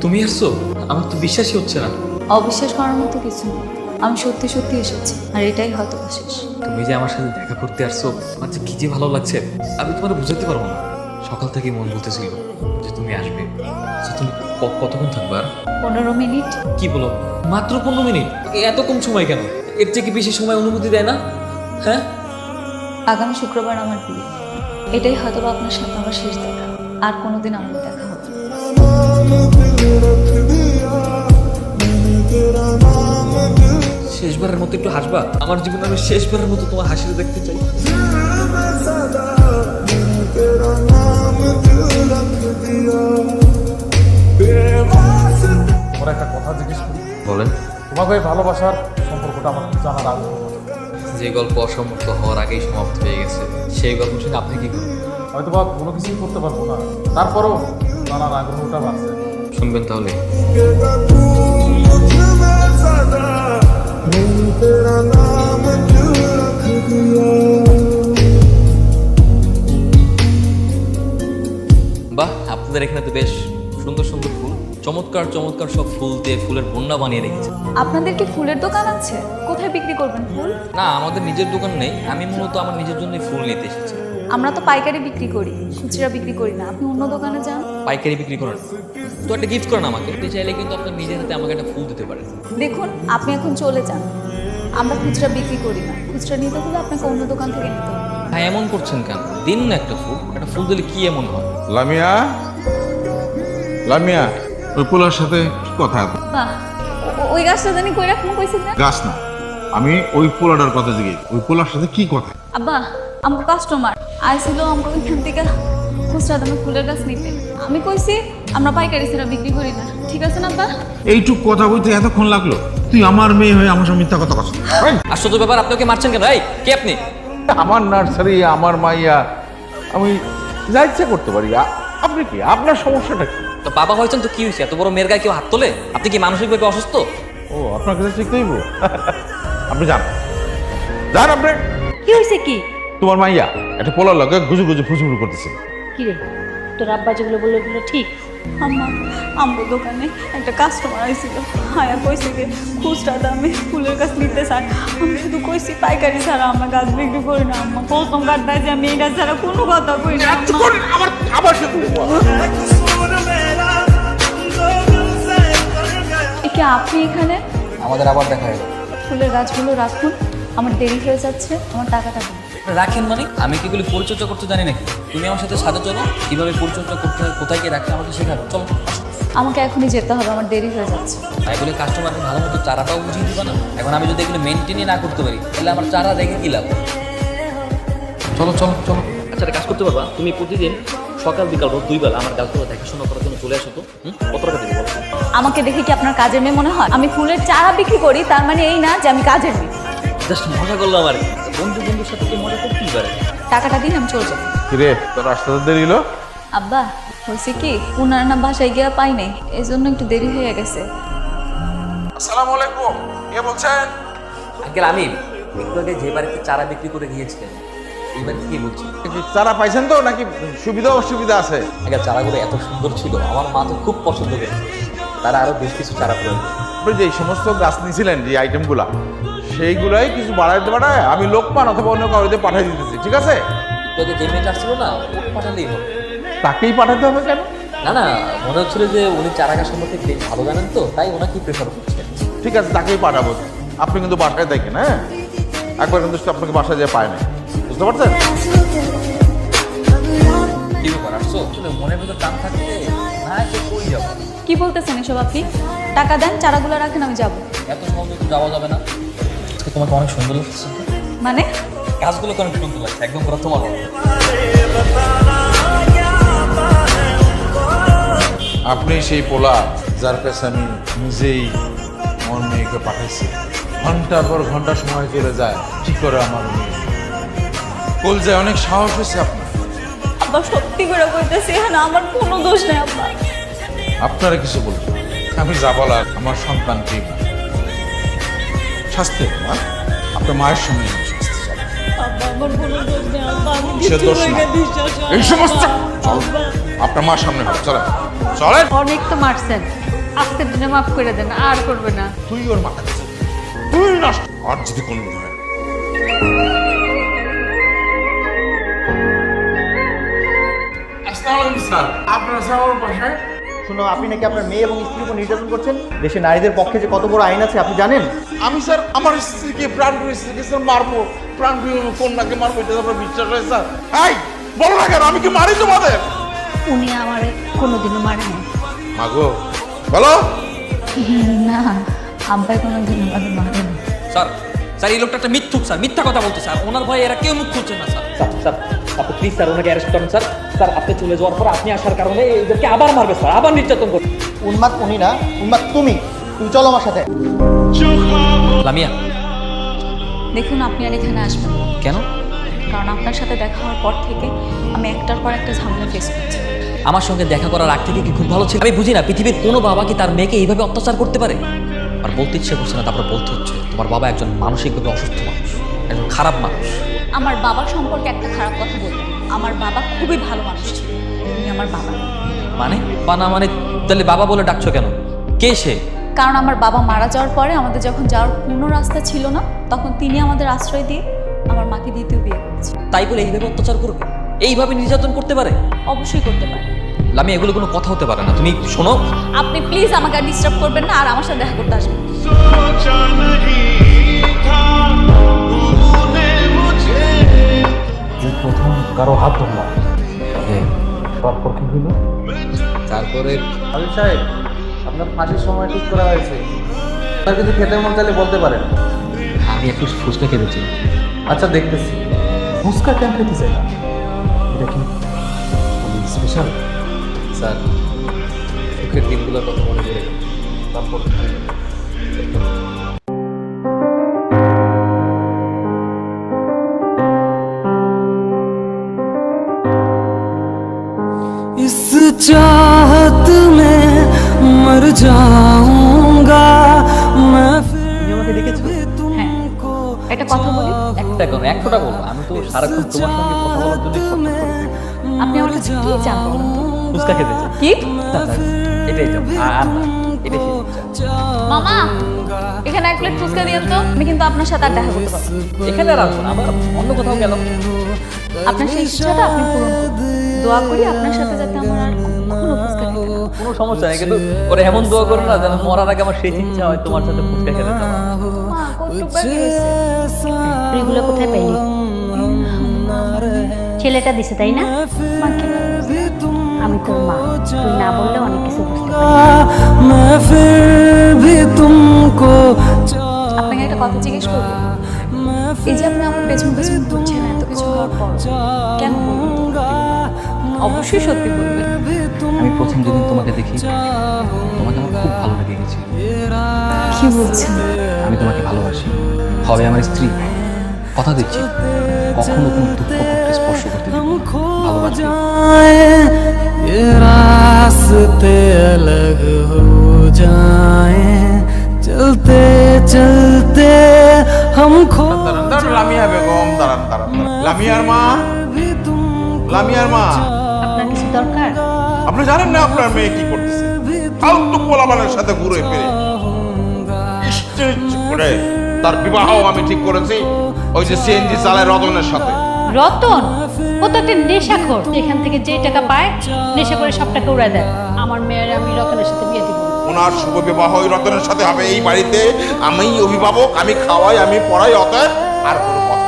তুমি আসছো? আমার তো বিশ্বাসই হচ্ছে না। অবিশ্বাস করার মতো কিছু নেই, আমি সত্যি সত্যি এসেছি, আর এটাই হয়তো বা শেষ। তুমি যে আমার সাথে দেখা করতে আসছো, আমার যে কি যে ভালো লাগছে আমি তোমার বুঝাতে পারবো না। সকাল থেকে মন বলতেছিল যে তুমি আসবে। আচ্ছা, তুমি কতক্ষণ থাকবে আর? 15 মিনিট। কি বলো, মাত্র 15 মিনিট? এত কম সময় কেন? এর থেকে বেশি সময় অনুমতি দেয় না? হ্যাঁ, আগামী শুক্রবার আমার বিয়ে, এটাই হয়তো বা আপনার সাথে আমার শেষ দেখা, আর কোনোদিন আমাদের দেখা হবে না। শেষবারের মতো একটু হাসবা? আমার জীবনে আমি শেষবারের মতো তোমার হাসিটা দেখতে চাই। তোমার একটা কথা জিজ্ঞেস করি। বলেন। তোমাকে এই ভালোবাসার সম্পর্কটা আমার জানার আগ্রহ। যে গল্প অসমাপ্ত হওয়ার আগেই সমাপ্ত হয়ে গেছে, সেই গল্প শুনে আপনি কি করবেন? হয়তো বা কোনো কিছুই করতে পারবো না, তারপরও জানার আগ্রহটা বাড়ছে। শুনবেন তাহলে। বাহ, আপনাদের এখানে তো বেশ সুন্দর সুন্দর ফুল, চমৎকার চমৎকার সব ফুল দিয়ে ফুলের বন্যা বানিয়ে রেখেছে। আপনাদের কি ফুলের দোকান আছে? কোথায় বিক্রি করবেন ফুল? না, আমাদের নিজের দোকান নেই। আমি মূলত আমার নিজের জন্যই ফুল নিতে এসেছি। আমরা তো পাইকারি বিক্রি করি, খুচরা বিক্রি করি না। আপনি অন্য দোকানে যান। পাইকারি বিক্রি করেন তো একটা গিফট করেন আমাকে। আপনি চাইলে কিন্তু আপনার নিজের হাতে আমাকে একটা ফুল দিতে পারেন। দেখুন, আপনি এখন চলে যান। আমরা খুচরা বিক্রি করি না। খুচরা নিতে হলে আপনাকে অন্য দোকান থেকে নিতে হবে। হ্যাঁ, এমন করছেন কেন? দিন না একটা ফুল। একটা ফুল দিলে কি এমন হয়? লামিয়া, লামিয়া, ওই পোলার সাথে কি কথা? বাহ, ওই গাছটা জানি কই রাখুন কইছেন না? গাছ না, আমি ওই পোলাটার কথা জিজ্ঞেস। ওই পোলার সাথে কি কথা? আব্বা, আমার কাস্টমার আইছিল আমরা ওইখান থেকে খুচরা দামে ফুলের গাছ নিতে। আমি কইছি আমরা পাইকারি ছাড়া বিক্রি করি না। ঠিক আছে না আব্বা? এইটুক কথা বলতে এতক্ষণ লাগলো? তুই আমার মেয়ে হয়ে আমার সঙ্গে মিথ্যা কথা কথা। আশ্চর্য ব্যাপার, আপনি ওকে মারছেন কেন? এই, কে আপনি? আমার নার্সারি, আমার মাইয়া, আমি যা ইচ্ছা করতে পারি। আপনি কি? আপনার সমস্যাটা কি? তো বাবা হয়েছেন তো কি হয়েছে? এত বড় মেয়ের গায়ে কেউ হাত তোলে? আপনি কি মানসিকভাবে অসুস্থ? ও, আপনার কাছে ঠিক হইব? আপনি যান, যান আপনি। কি হয়েছে? কি তোমার মাইয়া একটা পোলার লগে গুজু গুজু ফুসুফুসু করতেছে। কি রে, তোর আব্বা যেগুলো বললো ওগুলো ঠিক? আম্মা, আমার দোকানে একটা কাস্টমার আইছিল। হায়া কইছে যে খুচরা দামে ফুলের গাছ নিতে চায়। আমি শুধু কইছি পাইকারি ছাড়া আমরা গাছ বিক্রি করি না। আম্মা কসম কাটতায় যে আমি এই গাছ ছাড়া কোনো কথা কই না। আমার আমার সাথে কি আপনি এখানে? আমাদের আবার দেখা হবে। ফুলের গাছগুলো রাখুন, আমার দেরি হয়ে যাচ্ছে। আমার টাকাটা দিন। রাখেন মানে? আমি কি এগুলি পরিচর্যা করতে জানি নাকি? তুমি আমার সাথে সাথে চলো, কিভাবে পরিচর্যা করতে হয়, কোথায় গিয়ে রাখতে আমাকে শেখাবে। চলো। আমাকে এখনই যেতে হবে, আমার দেরি হয়ে যাচ্ছে। তাই বলে কাস্টমারকে ভালো মতো চারাটাও বুঝিয়ে দিবা না? এখন আমি যদি এগুলো মেনটেনই না করতে পারি, তাহলে আমার চারা রেখে কি লাভ? চলো চলো চলো। আচ্ছা, একটা কাজ করতে পারবা? তুমি প্রতিদিন সকাল বিকাল রোজ 2 বেলা আমার গাছগুলো দেখাশোনা করার জন্য চলে আসো তো। কত টাকা দেবো বলো? আমাকে দেখে কি আপনার কাজের মেয়ে মনে হয়? আমি ফুলের চারা বিক্রি করি, তার মানে এই না যে আমি কাজের মেয়ে। জাস্ট মজা করলাম আর কি। বন্ধু বন্ধুর সাথে তো মজা করতেই পারে। টাকাটা দিন, আমি চলে যাবো। কিরে, তোর রাস্তাতে দেরি হলো? আব্বা, হয়েছে কি, উনার না বাসায় গিয়ে পাই নাই, এই জন্য একটু দেরি হয়ে গেছে। আসসালামু আলাইকুম, কে বলছেন? আঙ্কেল, আমি একটু আগে যে বাড়িতে চারা বিক্রি করে গিয়েছিলেন, এই বাড়ি থেকে বলছি। চারা পাইছেন তো, নাকি সুবিধা অসুবিধা আছে? আগে চারাগুলো এত সুন্দর ছিল, আমার মা তো খুব পছন্দ করে। তারা আরো বেশ কিছু চারা প্রয়োজন। আপনি যে সমস্ত গাছ নিয়েছিলেন, যে আইটেমগুলা, সেইগুলাই কিছু বাড়াইতে পাঠায় আমি লোকমান অথবা অন্য কাউকে পাঠিয়ে দিতেছি, ঠিক আছে? একটু আগে যে মেয়েটা আসছিল না, ওকে পাঠালেই হবে। তাকেই পাঠাতে হবে কেন? না না, মনে হচ্ছিল যে উনি চারা গাছ সম্পর্কে বেশ ভালো জানেন তো, তাই ওনাকেই প্রেফার করছেন। ঠিক আছে, তাকেই পাঠাবো। আপনি কিন্তু বাসায় দেখেন, হ্যাঁ? একবার কিন্তু সে আপনাকে বাসায় যেয়ে পায় না, বুঝতে পারছেন? কি ব্যাপার, আসছো? আসলে মনের ভিতর টান থাকতে না এসে কই যাবো? কি বলতেছেন এসব আপনি? টাকা দেন, চারাগুলো রাখেন, আমি যাব। এত সহজে তো যাওয়া যাবে না। আজকে তোমাকে অনেক সুন্দর লাগছে। মানে? গাছগুলো অনেক সুন্দর লাগছে, একদম পুরো তোমার মতো। আপনি সেই পোলা যার কাছে আমি নিজেই আমার মেয়েকে পাঠাইছি। ঘন্টার পর ঘন্টা সময় চলে যায়, কি করে আমার মেয়ে কলজায় অনেক সাহস হয়েছে আপনার। আব্বা, সত্যি করে কইতেছি, হ্যাঁ, আমার কোনো দোষ নেই আব্বা। আপনারা কিছু বলবেন? আমি যা বলার আমার সন্তানকে শাস্তি মা, আপনার মায়ের সঙ্গে শাস্তি চাই। আব্বা, আমার কোনো দোষ নেই আব্বা, আমি কিসের কিচ্ছু দোষ করি নাই? না, বিশ্বাস করো, এই সমস্ত চল আব্বা। আপনার মার সামনে হোক চলেন চলেন। অনেক তো মারছেন, আজকের দিনে মাফ করে দেন, আর করবে না। তুই ওর মাথা খাচ্ছিস। তুই নষ্ট আর যদি কোনো দিন হয় আসসালামু আলাইকুম স্যার আপনার স্যার আমার বাসায় শুনো, আপনি নাকি আপনার মেয়ে এবং স্ত্রীর উপর নির্যাতন করছেন। দেশে নারীদের পক্ষে যে কত বড় আইন আছে আপনি জানেন? আমি স্যার আমার স্ত্রীকে প্রাণপ্রিয় স্ত্রীকে স্যার মারবো প্রাণপ্রিয় কন্যাকে মারবো এটা আপনার বিশ্বাস হয় স্যার? এই বলো না কেন আমি কি মারি তোমাদের? উনি আমারে কোনোদিনও মারে না। মাগো বলো। না, আব্বাই কোনোদিনও আমাকে মারে না। স্যার স্যার এই লোকটা একটা মিথ্যুক স্যার, মিথ্যা কথা বলতে স্যার। ওনার ভয়ে এরা কেউ মুখ খুলছে না স্যার। স্যার স্যার আপনি প্লিজ স্যার ওনাকে অ্যারেস্ট করেন স্যার। স্যার আপনি চলে যাওয়ার পর আপনি আসার কারণে এদেরকে আবার মারবে স্যার, আবার নির্যাতন করবে। উন্মাদ উনি না, উন্মাদ তুমি। তুমি চলো আমার সাথে। লামিয়া দেখুন আপনি আর এখানে আসবেন না। কেন? কারণ আপনার সাথে দেখা হওয়ার পর থেকে আমি একটার পর একটা ঝামেলা ফেস করছি। আমার সঙ্গে দেখা করার আগ থেকে কি খুব ভালো ছিল? আমি বুঝি না পৃথিবীর কোনো বাবা কি তার মেয়েকে এইভাবে অত্যাচার করতে পারে। আর বলতে ইচ্ছে করছে না, তারপর বলতে হচ্ছে তোমার বাবা একজন মানসিকভাবে অসুস্থ মানুষ, একজন খারাপ মানুষ। আমার বাবার সম্পর্কে একটা খারাপ কথা বলবেন। আমার বাবা খুবই ভালো মানুষ ছিল, উনি আমার বাবা না। মানে বানা মানে তাহলে বাবা বলে ডাকছো কেন? কে সে? কারণ আমার বাবা মারা যাওয়ার পরে আমাদের যখন যাওয়ার কোনো রাস্তা ছিল না, তখন তিনি আমাদের আশ্রয় দিয়ে আমার মাকে দ্বিতীয় বিয়ে করেছে। তাই বলে এইভাবে অত্যাচার করবে, এইভাবে নির্যাতন করতে পারে? অবশ্যই করতে পারে। লামি এগুলো কোনো কথা হতে পারে না। তুমি শোনো, আপনি প্লিজ আমাকে আর ডিস্টার্ব করবেন না, আর আমার সাথে দেখা করতে আসবেন। এই প্রথম কারো হাত ধরলাম, তারপর কি হইল? তারপরে আবির সাহেব, আপনার ফাঁসির সময় ঠিক করা হয়েছে। আপনার কিছু খেতে মন চাইলে বলতে পারেন। আমি একটু ফুচকা খেতেছি। আচ্ছা, দেখতেছি। ফুচকা কেন খেতে চাই না? এটা কি স্পেশাল? স্যার সুখের দিনগুলোর কথা মনে পড়ে গেল। তারপর इस चाहत में मर जाऊंगा मैं তুমি আমাকে দেখেছো? হ্যাঁ, একটা কথা বলি। একটা কেন, একটা বলবো। আমি তো সারাক্ষণ তোমার সঙ্গে কথা বলার জন্য আপনি আমার কাছে কি চান বলুন তো? ফুচকা খেতেছি। কি? এটাই তো আর না, এটাই শেষ। মামা, এখানে এক প্লেট ফুচকা দিয়েন তো। আমি কিন্তু আপনার সাথে আর দেখা করতে পারবো না। এখানে আর আসবো না, আবার অন্য কোথাও গেল। আপনার সেই ইচ্ছাটা আপনি পূরণ করুন। দোয়া করি আপনার সাথে যাতে আমার আর কখনো ফুচকা খেতে না হয়। কোনো সমস্যা নেই, কিন্তু ওরা এমন দোয়া করো না যেন মরার আগে আমার শেষ ইচ্ছা হয় তোমার সাথে ফুচকা খেতে যাওয়া। মা, কৌতুকবার কি হয়েছে? এগুলো কোথায় পাইলি? ছেলেটা দিছে তাই না? মা, কি বলছে? আমি তোর মা, তুই না বললে অনেক কিছু বুঝতে পারি। मैं फिर भी तुमको আপনাকে একটা কথা জিজ্ঞেস করবো? এই যে আপনি আমার পেছন পেছন ঘুরছেন এত কিছু হওয়ার পর, কেন বলুন তো? অবশ্যই সত্যি বলবেন। আমি প্রথম যেদিন তোমাকে দেখি তোমাকে আমার খুব ভালো লেগে গেছে। কি বলছেন? আমি তোমাকে ভালোবাসি, হবে আমার স্ত্রী। কথা দিচ্ছি কখনো কোনো দুঃখ করতে স্পর্শ করতে দেব না। ভালোবাসি। ये रास्ते अलग हो जाए चलते चलते हम खो দাঁড়ান দাঁড়ান লামিয়া বেগম দাঁড়ান দাঁড়ান দাঁড়ান। লামিয়ার মা, লামিয়ার মা, আপনার কিছু দরকার? আপনি জানেন না আপনার মেয়ে কি করতেছে? ফালতু পোলাপানের সাথে ঘুরে ফিরে ইচ্ছে ইচ্ছে করে তার বিবাহ আমি ঠিক করেছি ওই যে সিএনজি চালায় রতনের সাথে। রতন, ও তো একটা নেশাখোর। এখান থেকে যে টাকা পায় নেশা করে সব টাকা উড়ায় দেয়। আমার মেয়ের আমি রতনের সাথে বিয়ে দিব। ওনার শুভ বিবাহ ওই রতনের সাথে হবে। এই বাড়িতে আমি অভিভাবক, আমি খাওয়াই, আমি পড়াই, অতএব আর কোনো কথা